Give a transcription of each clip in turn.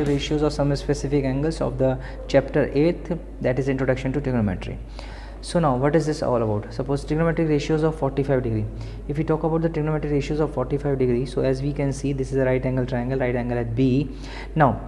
trigonometric ratios of some specific angles of the chapter 8th, that is introduction to trigonometry. So now what is this all about? Suppose trigonometric ratios of 45 degree. If we talk about the trigonometric ratios of 45 degree, so as we can see, this is a right angle triangle, right angle at B. Now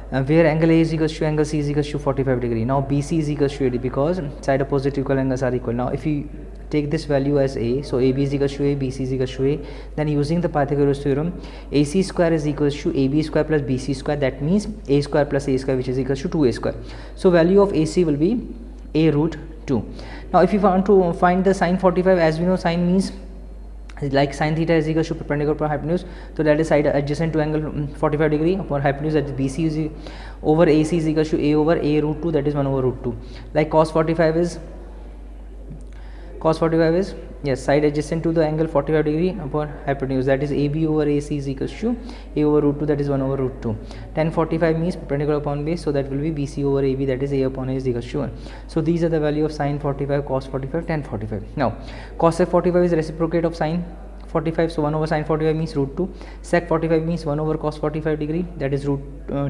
where angle A is equals to angle C is equals to 45 degree. Now BC is equals to AD because side opposite equal angles are equal. Now if you take this value as A, so AB is equals to A, BC is equals to A, then using the Pythagoras theorem, AC square is equals to AB square plus BC square, that means A square plus A square, which is equals to 2A square. So value of AC will be A root 2. Now if you want to find the sine 45, as we know sine means like sine theta is equals to perpendicular upon hypotenuse, so that is side adjacent to angle 45 degree upon hypotenuse, that is BC is over AC is equals to A over A root 2, that is 1 over root 2. Like cos 45 is yes, side adjacent to the angle 45 degree upon hypotenuse, that is AB over AC is equals to A over root 2, that is 1 over root 2. Tan 45 means perpendicular upon base, so that will be BC over AB, that is A upon A is equals to 1. So these are the value of sine 45, cos 45, tan 45. Now cosec 45 is reciprocate of sine 45, so 1 over sine 45 means root 2. Sec 45 means 1 over cos 45 degree, that is root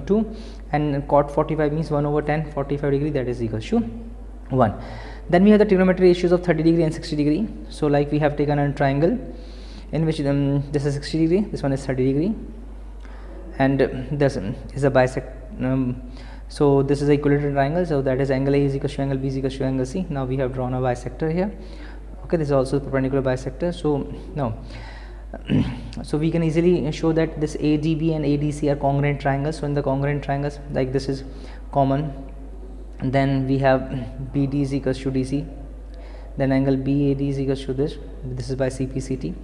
2, and cot 45 means 1 over tan 45 degree, that is equals to 1. Then we have the trigonometric ratios of 30 degree and 60 degree. So like we have taken a triangle in which this is 60 degree, this one is 30 degree, and this is a bisect. So this is a equilateral triangle, so that is angle A is equal to angle B is equal to angle C. Now we have drawn a bisector here. Okay, this is also perpendicular bisector. So now so we can easily show that this ADB and ADC are congruent triangles. So in the congruent triangles, like this is common, then we have BD is equals to DC, then angle BAD is equals to this is by CPCT.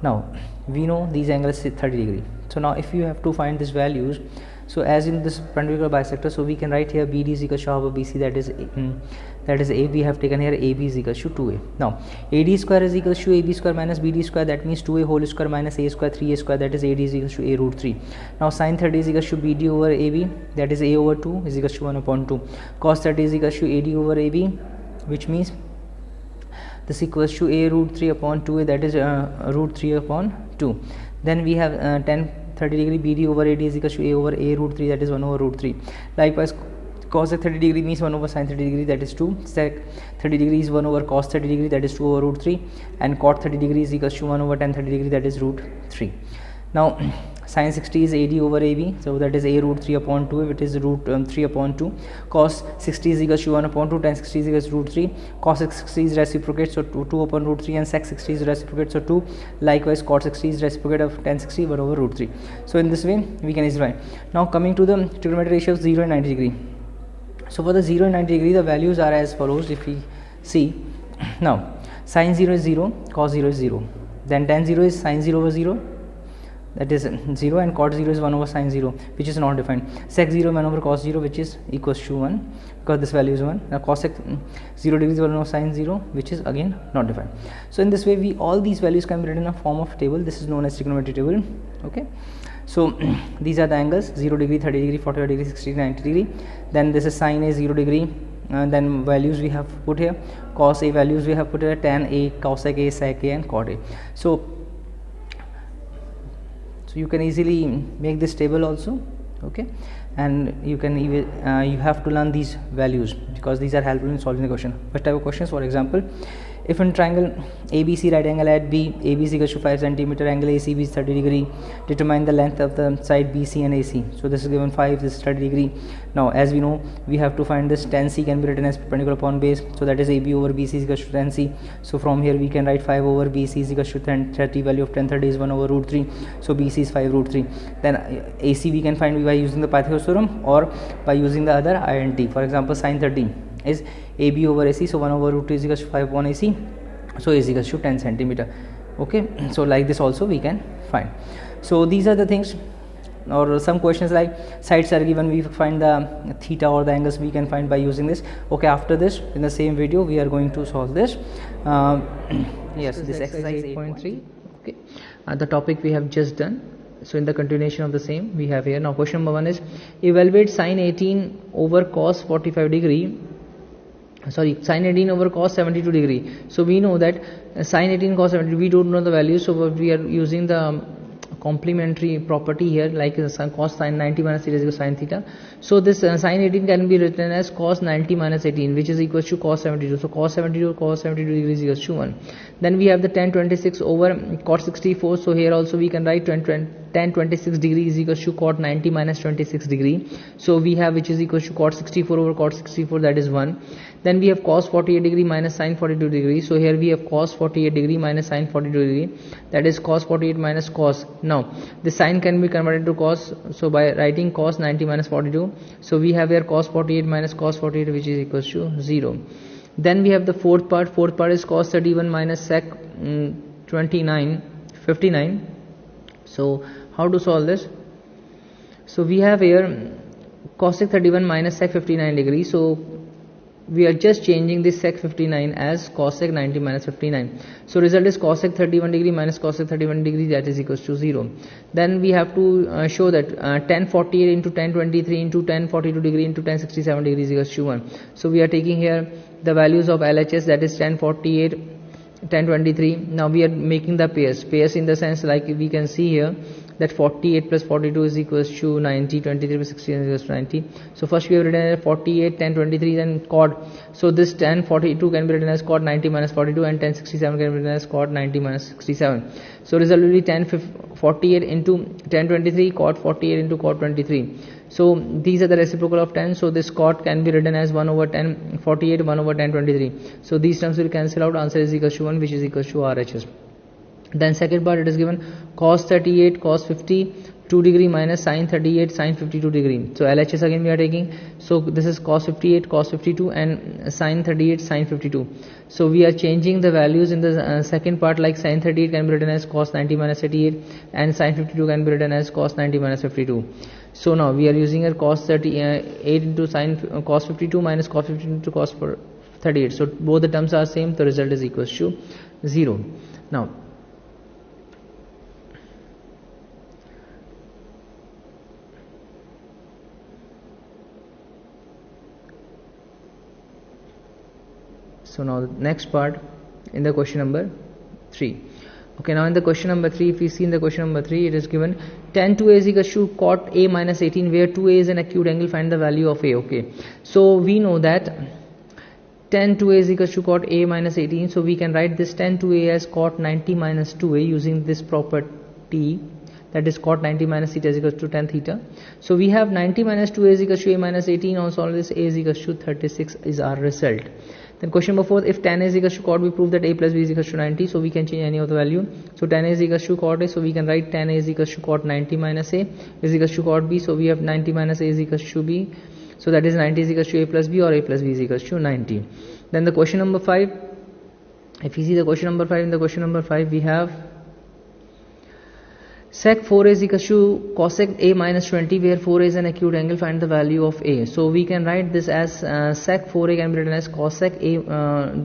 Now we know these angles is 30 degree. So now if you have to find these values, so as in this perpendicular bisector, so we can write here BD is equals to half of BC, that is A. We have taken here AB is equals to 2A. Now AD square is equals to AB square minus BD square, that means 2A whole square minus A square 3A square, that is AD is equals to A root 3. Now sin 30 is equals to BD over AB, that is A over 2 is equals to 1 upon 2. Cos 30 is equals to AD over AB, which means this equals to A root 3 upon 2A, that is root 3 upon 2. Then we have tan 30 degree BD over AD is equals to A over A root 3, that is 1 over root 3. Likewise cosec 30 degree means 1 over sin 30 degree, that is 2. Sec 30 degree is 1 over cos 30 degree, that is 2 over root 3, and cot 30 degree is equals to 1 over tan 30 degree, that is root 3. Now sin 60 is AD over AB, so that is A root 3 upon 2, which is root 3 upon 2. Cos 60 is equals to 1 upon 2, tan 60 is equals to root 3. Cos 60 is reciprocate, so 2 upon root 3, and sec 60 is reciprocate, so 2. Likewise cot 60 is reciprocate of tan 60, 1 over root 3. So in this way we can easily find. Now coming to the trigonometric ratio of 0 and 90 degree. So for the 0 and 90 degree, the values are as follows. If we see, now sin 0 is 0, cos 0 is 0, then tan 0 is sin 0 over 0, that is 0, and cot 0 is 1 over sin 0, which is not defined. Sec 0 1 over cos 0, which is equals to 1, because this value is 1. Now cosec 0 degree is 1 over sin 0, which is again not defined. So in this way, we all these values can be written in a form of table. This is known as trigonometry table. Okay, so these are the angles: 0 degree, 30 degree, 45 degree, 60 degree, 90 degree. Then this is sin A 0 degree, and then values we have put here, cos A values we have put here, tan A, cosec A, sec A, and cot A. So you can easily make this table also. Okay, and you can even you have to learn these values because these are helpful in solving the question. First type of questions, for example, if in triangle ABC right angle at B, AB is equals to 5 cm, angle ACB is 30 degree, determine the length of the side BC and AC. So this is given 5, this is 30 degree. Now as we know, we have to find this tan C can be written as perpendicular upon base, so that is AB over BC is equals to tan C. So from here we can write 5 over BC is equals to 30, value of tan 30 is 1 over root 3, so BC is 5 root 3. Then AC we can find by using the Pythagoras theorem or by using the other INT. For example, sin 30 is AB over AC, so 1 over root 2 is equals to 5 upon AC, so is equals to 10 centimeter. Okay, so like this also we can find. So these are the things, or some questions like sides are given, we find the theta or the angles we can find by using this. Okay, after this in the same video we are going to solve this. Yes, this exercise 8.3. okay, the topic we have just done. So in the continuation of the same we have here. Now question number 1 is evaluate sin 18 over cos 45 degree, sorry, sin 18 over cos 72 degree. So we know that sin 18 cos 72, we don't know the value, so we are using the complementary property here, like cos sin 90 minus theta is equal to sin theta. So this sin 18 can be written as cos 90 minus 18, which is equal to cos 72. So cos 72 degrees is equal to 1. Then we have the tan 26 over cot 64. So here also we can write tan 26 degree is equal to cot 90 minus 26 degree. So we have which is equal to cot 64 over cot 64, that is 1. Then we have cos 48 degree minus sin 42 degree. So here we have cos 48 degree minus sin 42 degree, that is cos 48 minus cos. Now the sin can be converted to cos, so by writing cos 90 minus 42, so we have here cos 48 minus cos 48, which is equal to 0. Then we have the fourth part is cos 31 minus sec 59. So how to solve this? So we have here cosec 31 minus sec 59 degree. So we are just changing this sec 59 as cosec 90 minus 59. So result is cosec 31 degree minus cosec 31 degree, that is equals to 0. Then we have to show that tan 48 into tan 23 into tan 42 degree into tan 67 degree is equals to 1. So we are taking here the values of LHS, that is tan 48, tan 23. Now we are making the pairs in the sense, like we can see here that 48 plus 42 is equals to 90, 23 plus 16 is equals to 90. So first we have written 48 tan 23, then cot. So this tan 42 can be written as cot 90 minus 42, and tan 67 can be written as cot 90 minus 67. So result will be tan 48 into tan 23 cot 48 into cot 23. So these are the reciprocal of tan. So this cot can be written as 1 over tan 48, 1 over tan 23. So these terms will cancel out. Answer is equals to 1, which is equals to RHS. Then second part, it is given cos 38 cos 52 degree minus sin 38 sin 52 degree. So LHS again we are taking. So this is cos 58 cos 52 and sin 38 sin 52. So we are changing the values in the second part, like sin 38 can be written as cos 90 minus 38 and sin 52 can be written as cos 90 minus 52. So now we are using a cos 38 into sin cos 52 minus cos 52 into cos 38. So both the terms are same. The result is equals to 0. Now the next part in the question number 3. Okay, now in the question number 3, if we see in the question number 3, it is given tan 2a is equal to cot a minus 18, where 2a is an acute angle, find the value of a. Okay, so we know that tan 2a is equal to cot a minus 18, so we can write this tan 2a as cot 90 minus 2a using this property, that is cot 90 minus theta is equal to tan theta. So we have 90 minus 2a is equal to a minus 18. On solve this, a is equal to 36 is our result. Then question number 4, if tan a is equal to cot, we prove that a plus b is equal to 90. So we can change any of the value. So tan a is equal to cot a, so we can write tan a is equal to cot 90 minus a is equal to cot b. So we have 90 minus a is equal to b. So that is 90 is equal to a plus b, or a plus b is equal to 90. Then the question number 5, if you see the question number 5, in the question number 5 we have sec 4a is equal to cosec a minus 20, where 4a is an acute angle, find the value of a. So we can write this as sec 4a can be written as cosec a,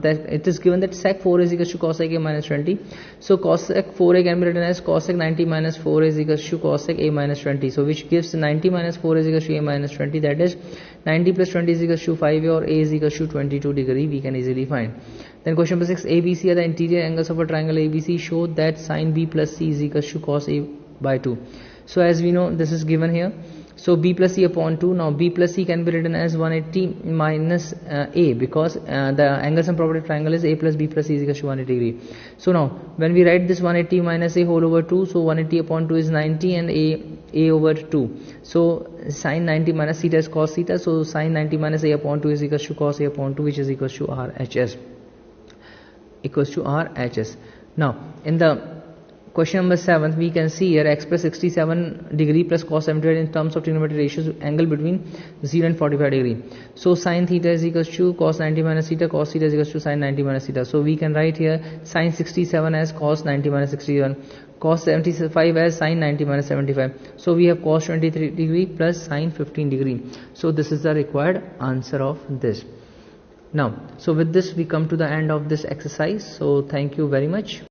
that it is given that sec 4a is equal to cosec a minus 20. So cosec 4a can be written as cosec 90 minus 4a is equal to cosec a minus 20. So which gives 90 minus 4 is equal to a minus 20, that is 90 plus 20 is equal to 5a, or a is equal to 22 degree, we can easily find. Then question number 6, ABC are the interior angles of a triangle ABC. Show that sin B plus C is equal to cos A by 2. So as we know, this is given here. So B plus C upon 2. Now B plus C can be written as 180 minus A, because the angle sum property of triangle is A plus B plus C is equal to 180 degree. So now when we write this 180 minus A whole over 2, so 180 upon 2 is 90 and A over 2. So sin 90 minus theta is cos theta. So sin 90 minus A upon 2 is equal to cos A upon 2, which is equal to RHS. Now in the question number 7, we can see here x plus 67 degree plus cos 78 in terms of trigonometric ratios, angle between 0 and 45 degree. So sin theta is equal to cos 90 minus theta, cos theta is equal to sin 90 minus theta. So we can write here sin 67 as cos 90 minus 61, cos 75 as sin 90 minus 75. So we have cos 23 degree plus sin 15 degree. So this is the required answer of this. Now, so with this we come to the end of this exercise. So thank you very much.